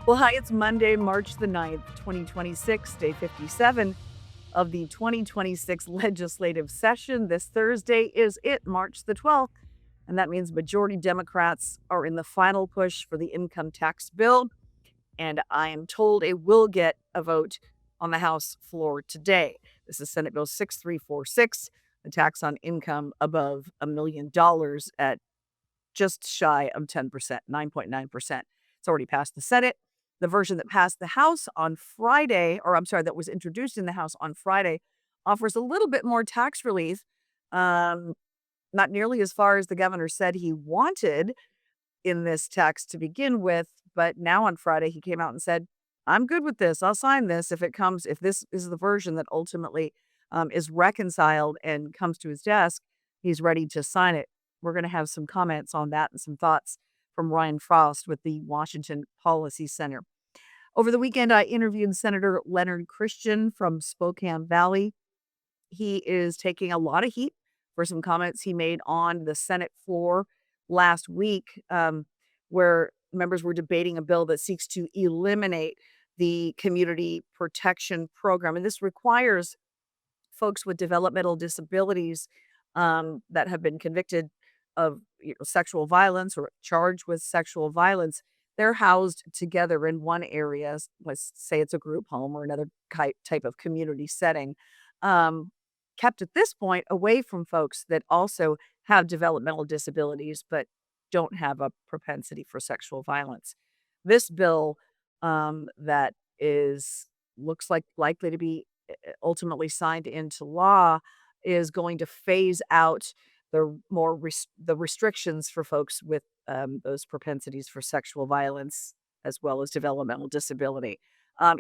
Well, hi, it's Monday, March the 9th, 2026, day 57 of the 2026 legislative session. This Thursday is it, March the 12th, and that means majority Democrats are in the final push for the income tax bill, and I am told it will get a vote on the House floor today. This is Senate Bill 6346, the tax on income above $1 million at just shy of 10%, 9.9%. It's already passed the Senate. The version that passed the House on Friday, or I'm sorry, that was introduced in the House on Friday, offers a little bit more tax relief. Um, Not nearly as far as the governor said he wanted in this text to begin with, but now on Friday he came out and said, "I'm good with this. I'll sign this if this is the version that ultimately is reconciled and comes to his desk. He's ready to sign it." We're going to have some comments on that and some thoughts from Ryan Frost with the Washington Policy Center. Over the weekend, I interviewed Senator Leonard Christian from Spokane Valley. He is taking a lot of heat for some comments he made on the Senate floor last week, where members were debating a bill that seeks to eliminate the community protection program. And this requires folks with developmental disabilities that have been convicted of sexual violence or charged with sexual violence. They're housed together in one area. Let's say it's a group home or another type of community setting. Um, Kept at this point away from folks that also have developmental disabilities but don't have a propensity for sexual violence. This bill that is looks like likely to be ultimately signed into law is going to phase out the restrictions for folks with those propensities for sexual violence as well as developmental disability.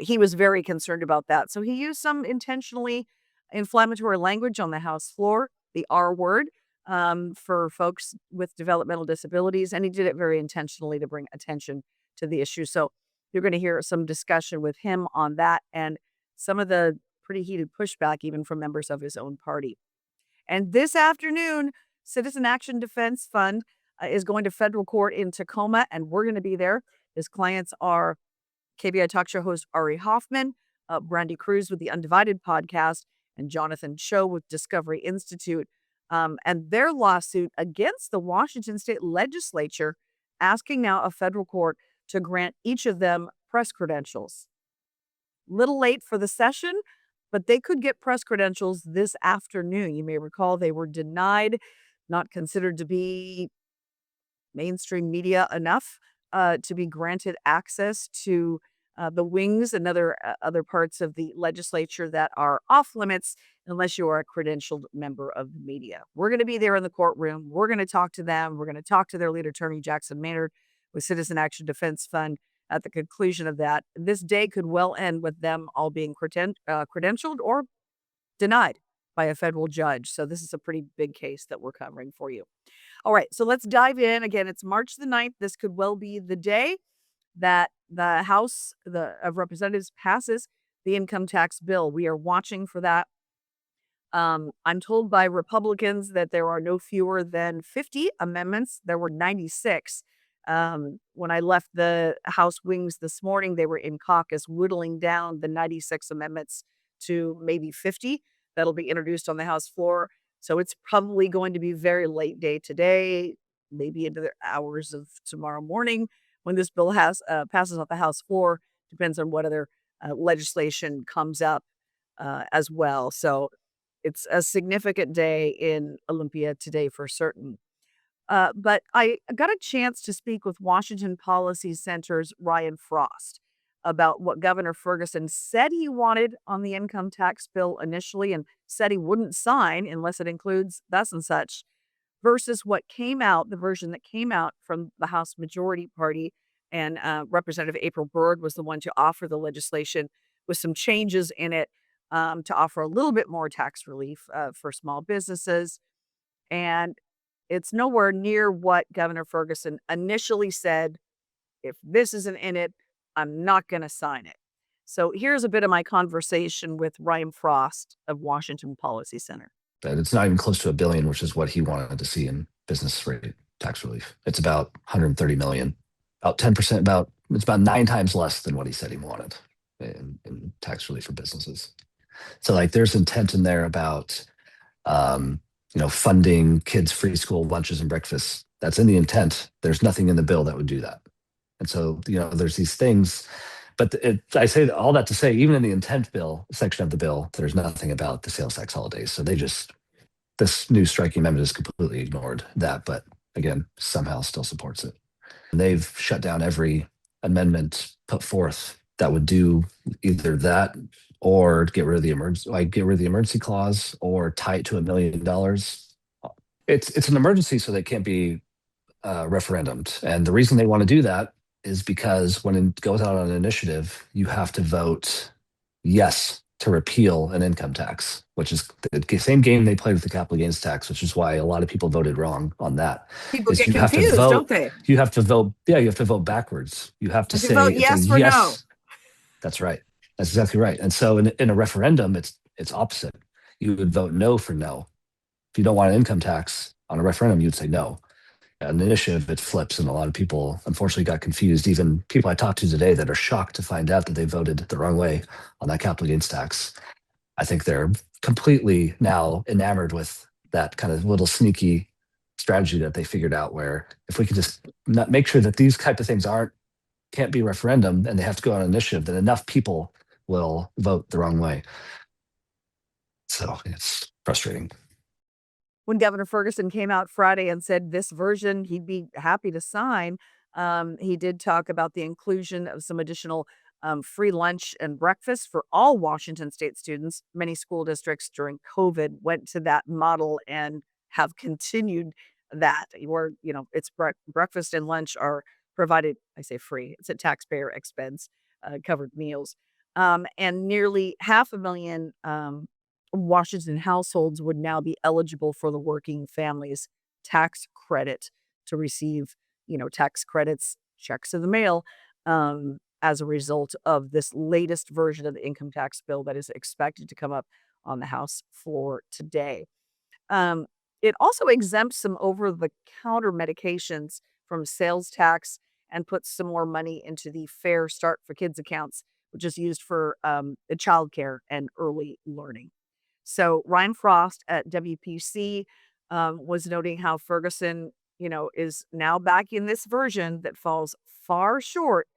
He was very concerned about that, so he used some intentionally inflammatory language on the House floor, the R word, for folks with developmental disabilities, and he did it very intentionally to bring attention to the issue. So you're going to hear some discussion with him on that and some of the pretty heated pushback, even from members of his own party. And this afternoon, Citizen Action Defense Fund is going to federal court in Tacoma, and we're going to be there. His clients are KBI talk show host Ari Hoffman, Brandy Cruz with the Undivided podcast, and Jonathan Cho with Discovery Institute. And their lawsuit against the Washington state legislature asking now a federal court to grant each of them press credentials. Little late for the session, but they could get press credentials this afternoon. You may recall they were denied, not considered to be mainstream media enough to be granted access to the wings and other parts of the legislature that are off limits unless you are a credentialed member of the media. We're going to be there in the courtroom. We're going to talk to them. We're going to talk to their lead attorney, Jackson Maynard, with Citizen Action Defense Fund. At the conclusion of that, this day could well end with them all being credentialed or denied by a federal judge. So this is a pretty big case that we're covering for you. All right, so let's dive in. Again, it's March the 9th. This could well be the day that the House of Representatives passes the income tax bill. We are watching for that. I'm told by Republicans that there are no fewer than 50 amendments. There were 96. When I left the House wings this morning, they were in caucus whittling down the 96 amendments to maybe 50 that'll be introduced on the House floor. So it's probably going to be very late day today, maybe into the hours of tomorrow morning when this bill passes off the House floor. Depends on what other legislation comes up as well. So it's a significant day in Olympia today for certain. But I got a chance to speak with Washington Policy Center's Ryan Frost about what Governor Ferguson said he wanted on the income tax bill initially and said he wouldn't sign unless it includes thus and such, versus what came out, the version that came out from the House Majority Party. And Representative April Byrd was the one to offer the legislation with some changes in it to offer a little bit more tax relief for small businesses. And it's nowhere near what Governor Ferguson initially said. If this isn't in it, I'm not going to sign it. So here's a bit of my conversation with Ryan Frost of Washington Policy Center. That it's not even close to $1 billion, which is what he wanted to see in business rate tax relief. It's about 130 million, about 10%, about It's about 9 times less than what he said he wanted in tax relief for businesses. So like there's intent in there about um, funding kids' free school lunches and breakfasts. That's in the intent. There's nothing in the bill that would do that. And so, there's these things, but I say all that to say, even in the intent bill section of the bill, there's nothing about the sales tax holidays. So this new striking amendment has completely ignored that, but again, somehow still supports it. And they've shut down every amendment put forth that would do either that or get rid of the emergency clause or tie it to $1 million. It's an emergency, so they can't be referendumed. And the reason they want to do that is because when it goes out on an initiative, you have to vote yes to repeal an income tax, which is the same game they played with the capital gains tax, which is why a lot of people voted wrong on that. People Is get you have to confused, vote, don't they? you have to vote, yeah, you have to vote backwards. You have to Have to say vote it's a yes or no. yes. That's right. That's exactly right. And so in a referendum, it's opposite. You would vote no for no. If you don't want an income tax on a referendum, you'd say no. An initiative, it flips, and a lot of people unfortunately got confused. Even people I talked to today that are shocked to find out that they voted the wrong way on that capital gains tax. I think they're completely now enamored with that kind of little sneaky strategy that they figured out, where if we could just not make sure that these type of things can't be referendum and they have to go on an initiative, then enough people will vote the wrong way. So it's frustrating. When Governor Ferguson came out Friday and said this version he'd be happy to sign, he did talk about the inclusion of some additional free lunch and breakfast for all Washington state students. Many school districts during COVID went to that model and have continued that, where, it's breakfast and lunch are provided, I say free, it's a taxpayer expense, covered meals. And nearly 500,000 Washington households would now be eligible for the working families tax credit to receive, tax credits, checks in the mail, as a result of this latest version of the income tax bill that is expected to come up on the House floor today. Um, it also exempts some over the counter medications from sales tax and puts some more money into the Fair Start for Kids accounts, which is used for childcare and early learning. So Ryan Frost at WPC was noting how Ferguson, is now back in this version that falls far short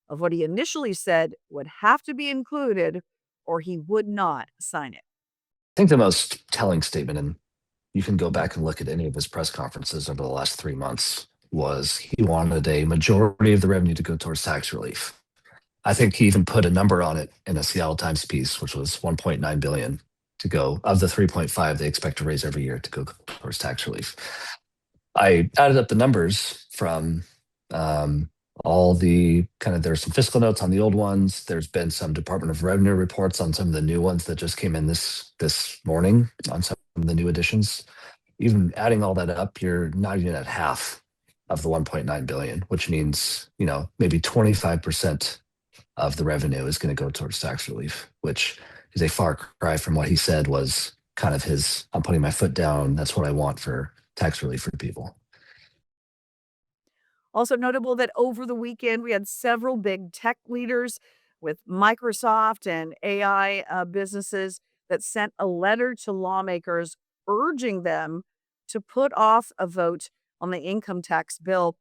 of what he initially said would have to be included, or he would not sign it. I think the most telling statement, and you can go back and look at any of his press conferences over the last 3 months, was he wanted a majority of the revenue to go towards tax relief. I think he even put a number on it in a Seattle Times piece, which was 1.9 billion to go of the 3.5 they expect to raise every year to go towards tax relief. I added up the numbers from all the there's some fiscal notes on the old ones. There's been some Department of Revenue reports on some of the new ones that just came in this morning on some of the new additions. Even adding all that up, you're not even at half of the 1.9 billion, which means maybe 25% of the revenue is going to go towards tax relief, which is a far cry from what he said was kind of his, I'm putting my foot down. That's what I want for tax relief for people. Also notable that over the weekend, we had several big tech leaders with Microsoft and AI businesses that sent a letter to lawmakers urging them to put off a vote on the income tax bill.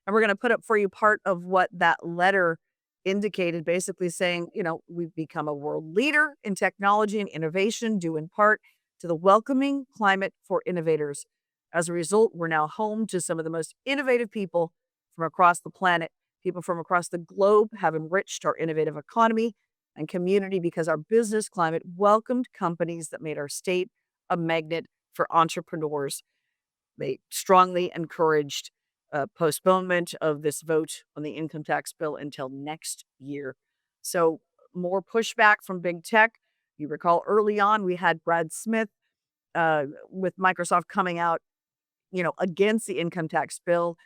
And we're going to put up for you part of what that letter indicated, basically saying, we've become a world leader in technology and innovation, due in part to the welcoming climate for innovators. As a result, we're now home to some of the most innovative people from across the planet. People from across the globe have enriched our innovative economy and community because our business climate welcomed companies that made our state a magnet for entrepreneurs. They strongly encouraged postponement of this vote on the income tax bill until next year. So, more pushback from big tech. You recall early on, we had Brad Smith with Microsoft coming out, against the income tax bill.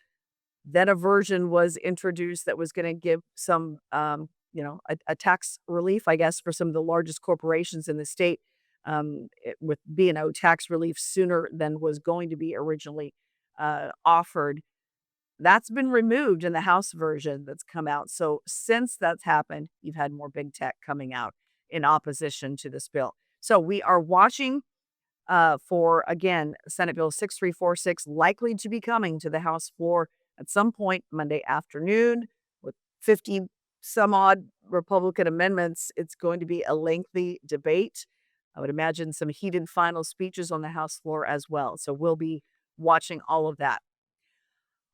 Then a version was introduced that was going to give some, a tax relief, I guess, for some of the largest corporations in the state, with B&O tax relief sooner than was going to be originally offered. That's been removed in the House version that's come out. So since that's happened, you've had more big tech coming out in opposition to this bill. So we are watching for, again, Senate Bill 6346 likely to be coming to the House floor at some point Monday afternoon with 50 some odd Republican amendments. It's going to be a lengthy debate. I would imagine some heated final speeches on the House floor as well. So we'll be watching all of that.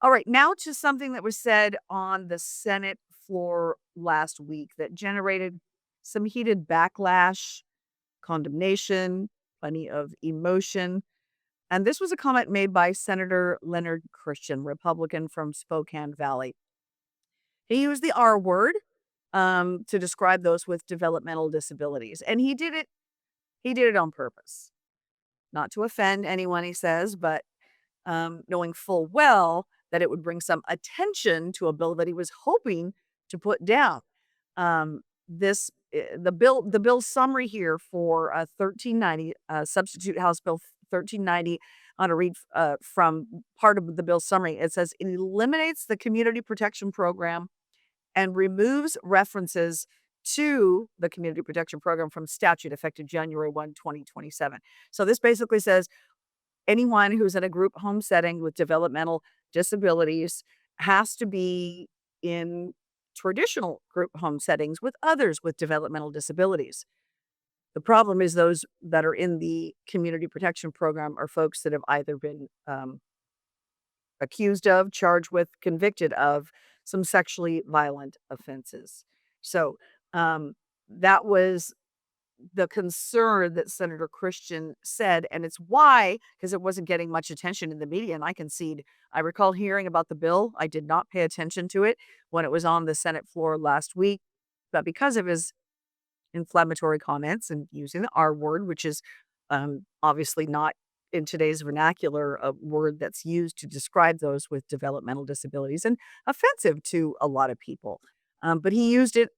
All right, now to something that was said on the Senate floor last week that generated some heated backlash, condemnation, plenty of emotion. And this was a comment made by Senator Leonard Christian, Republican from Spokane Valley. He used the R word to describe those with developmental disabilities, and he did it. He did it on purpose, not to offend anyone. He says, but knowing full well that it would bring some attention to a bill that he was hoping to put down. The bill summary here for 1390, substitute House Bill 1390. On a read from part of the bill summary, it says it eliminates the Community Protection Program and removes references to the Community Protection Program from statute effective January 1, 2027. So this basically says anyone who's in a group home setting with developmental disabilities has to be in traditional group home settings with others with developmental disabilities. The problem is those that are in the community protection program are folks that have either been accused of, charged with, convicted of some sexually violent offenses. So that was the concern that Senator Christian said, and it's why, because it wasn't getting much attention in the media, and I concede. I recall hearing about the bill. I did not pay attention to it when it was on the Senate floor last week, but because of his inflammatory comments and using the R word, which is obviously not in today's vernacular a word that's used to describe those with developmental disabilities and offensive to a lot of people. But he used it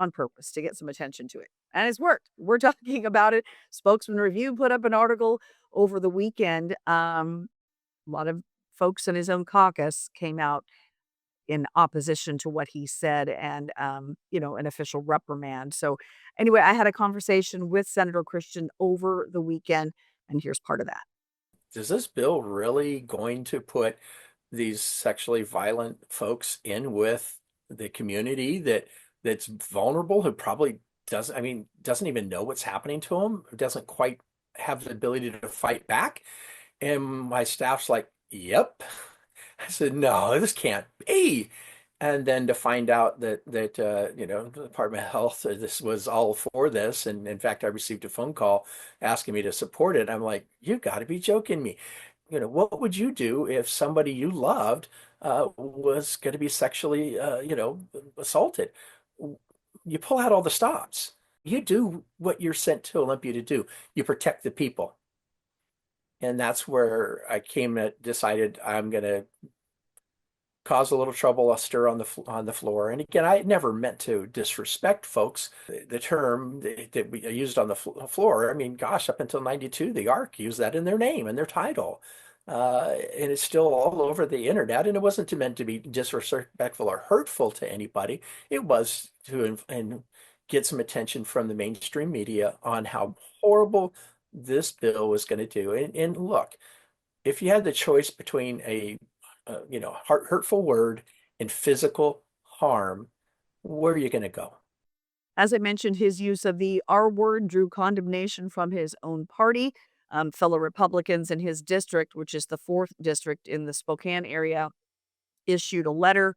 on purpose to get some attention to it. And it's worked. We're talking about it. Spokesman Review put up an article over the weekend. A lot of folks in his own caucus came out in opposition to what he said and, an official reprimand. So, anyway, I had a conversation with Senator Christian over the weekend, and here's part of that. Is this bill really going to put these sexually violent folks in with the community that's vulnerable, who probably doesn't even know what's happening to them, who doesn't quite have the ability to fight back? And my staff's like, "Yep." I said, "No, this can't be." And then to find out that the Department of Health, this was all for this, and in fact, I received a phone call asking me to support it. I'm like, "You got to be joking me." What would you do if somebody you loved was going to be sexually, assaulted? You pull out all the stops. You do what you're sent to Olympia to do. You protect the people. And that's where I decided I'm going to cause a little trouble, a stir on the floor. And again, I never meant to disrespect folks. The term that we used on the floor, I mean, gosh, up until 92, the ARC used that in their name and their title. And it's still all over the internet. And it wasn't meant to be disrespectful or hurtful to anybody. It was to and get some attention from the mainstream media on how horrible this bill was going to do. And look, if you had the choice between a hurtful word and physical harm, where are you going to go? As I mentioned, his use of the R word drew condemnation from his own party. Fellow Republicans in his district, which is the fourth district in the Spokane area, issued a letter,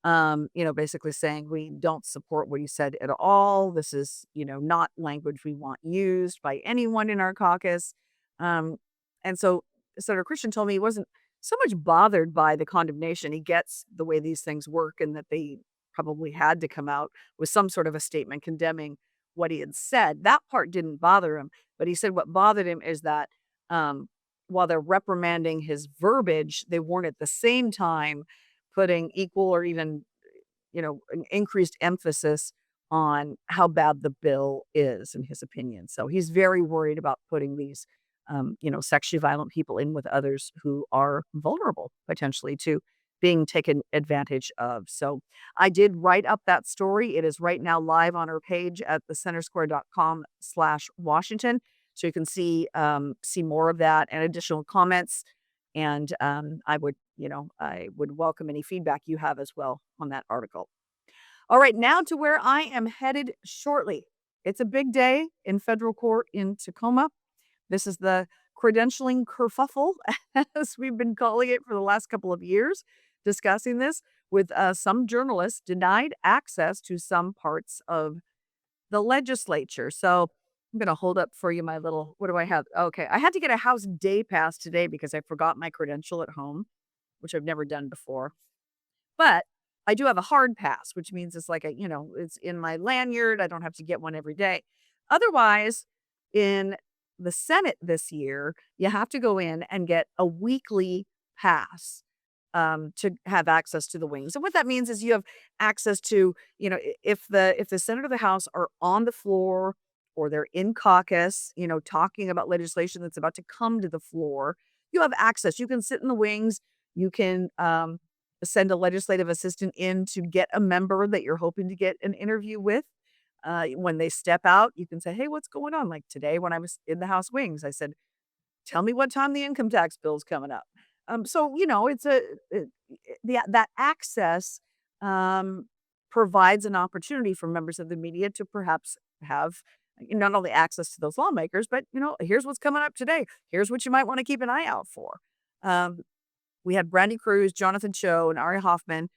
basically saying we don't support what he said at all. This is, not language we want used by anyone in our caucus. Um, and so Senator Christian told me he wasn't so much bothered by the condemnation. He gets the way these things work and that they probably had to come out with some sort of a statement condemning what he had said. That part didn't bother him. But he said what bothered him is that um, while they're reprimanding his verbiage, they weren't at the same time putting equal or even, an increased emphasis on how bad the bill is, in his opinion. So he's very worried about putting these, sexually violent people in with others who are vulnerable potentially to being taken advantage of. So I did write up that story. It is right now live on our page at thecentersquare.com/Washington. So you can see more of that and additional comments. And I would welcome any feedback you have as well on that article. All right, now to where I am headed shortly. It's a big day in federal court in Tacoma. This is the credentialing kerfuffle, as we've been calling it for the last couple of years, discussing this with some journalists denied access to some parts of the legislature. So I'm going to hold up for you my little, what do I have? Okay, I had to get a House day pass today because I forgot my credential at home, which I've never done before. But I do have a hard pass, which means it's like it's in my lanyard. I don't have to get one every day. Otherwise, in the Senate this year, you have to go in and get a weekly pass to have access to the wings. And what that means is you have access to, if the Senate or the House are on the floor or they're in caucus, talking about legislation that's about to come to the floor, you have access. You can sit in the wings. You can send a legislative assistant in to get a member that you're hoping to get an interview with. When they step out, you can say, "Hey, what's going on?" Like today, when I was in the House wings, I said, "Tell me what time the income tax bill is coming up." So it's that access provides an opportunity for members of the media to perhaps have not only access to those lawmakers, but here's what's coming up today. Here's what you might want to keep an eye out for. We had Brandy Cruz, Jonathan Cho, and Ari Hoffman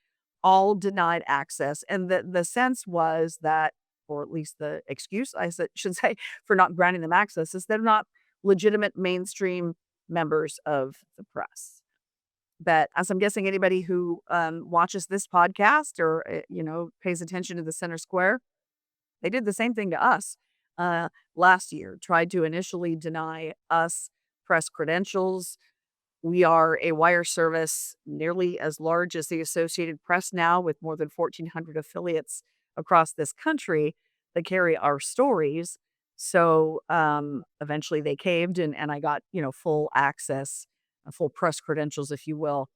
all denied access, and the sense was that, or at least the excuse should say for not granting them access, is they're not legitimate mainstream members of the press. But as I'm guessing, anybody who watches this podcast or pays attention to the Center Square, they did the same thing to us last year. Tried to initially deny us press credentials. We are a wire service nearly as large as the Associated Press now, with more than 1,400 affiliates across this country that carry our stories. So eventually they caved and I got, full access, full press credentials, if you will.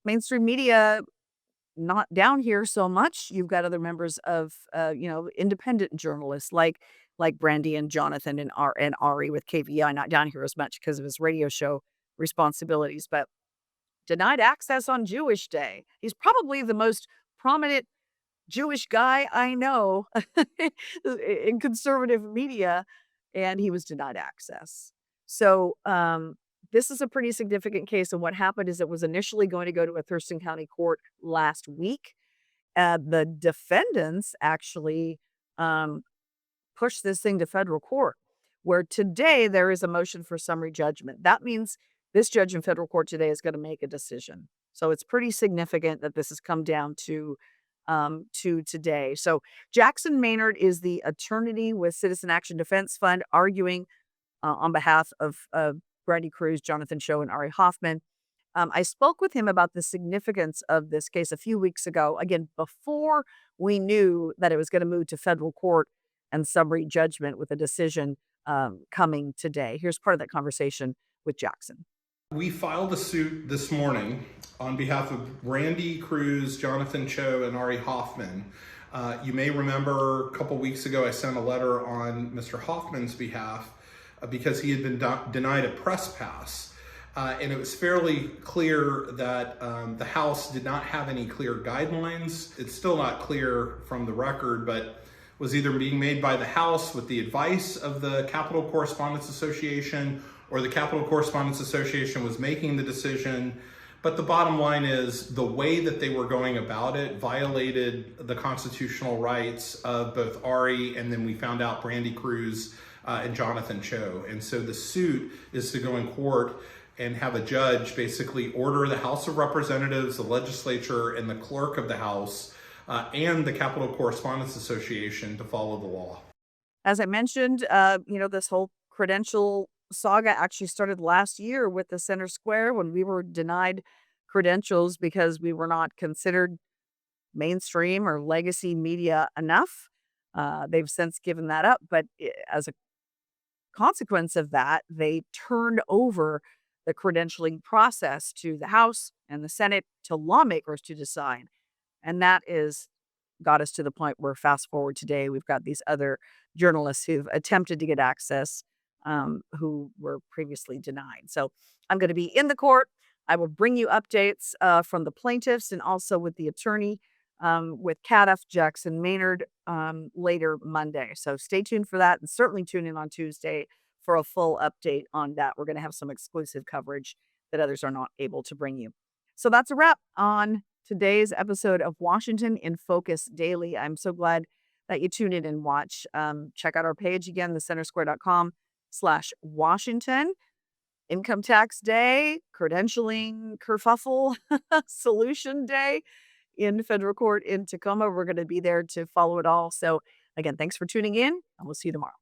Mainstream media, not down here so much. You've got other members of, independent journalists like Brandy and Jonathan and Ari with KVI, not down here as much because of his radio show responsibilities, but denied access on Jewish Day. He's probably the most prominent Jewish guy I know in conservative media, and he was denied access. So this is a pretty significant case. And what happened is it was initially going to go to a Thurston County court last week. The defendants actually pushed this thing to federal court, where today there is a motion for summary judgment. That means this judge in federal court today is going to make a decision. So it's pretty significant that this has come down to today. So Jackson Maynard is the attorney with Citizen Action Defense Fund arguing on behalf of Brandy Cruz, Jonathan Cho, and Ari Hoffman. I spoke with him about the significance of this case a few weeks ago, again, before we knew that it was going to move to federal court and summary judgment with a decision coming today. Here's part of that conversation with Jackson. We filed a suit this morning on behalf of Brandy Cruz, Jonathan Cho, and Ari Hoffman. You may remember a couple weeks ago I sent a letter on Mr. Hoffman's behalf because he had been denied a press pass. And it was fairly clear that the House did not have any clear guidelines. It's still not clear from the record, but was either being made by the House with the advice of the Capitol Correspondents Association, or the Capitol Correspondents Association was making the decision. But the bottom line is the way that they were going about it violated the constitutional rights of both Ari and then we found out Brandy Cruz and Jonathan Cho. And so the suit is to go in court and have a judge basically order the House of Representatives, the legislature, and the clerk of the House and the Capitol Correspondents Association to follow the law. As I mentioned, this whole credential saga actually started last year with the Center Square when we were denied credentials because we were not considered mainstream or legacy media enough. They've since given that up, but as a consequence of that, they turned over the credentialing process to the House and the Senate to lawmakers to decide. And that is got us to the point where fast forward today, we've got these other journalists who've attempted to get access, who were previously denied. So I'm going to be in the court. I will bring you updates from the plaintiffs and also with the attorney with Cadiff Jackson Maynard later Monday. So stay tuned for that, and certainly tune in on Tuesday for a full update on that. We're going to have some exclusive coverage that others are not able to bring you. So that's a wrap on today's episode of Washington in Focus Daily. I'm so glad that you tune in and watch. Check out our page again, thecentersquare.com/Washington. Income tax day, credentialing kerfuffle, solution day in federal court in Tacoma. We're going to be there to follow it all. So again, thanks for tuning in, and we'll see you tomorrow.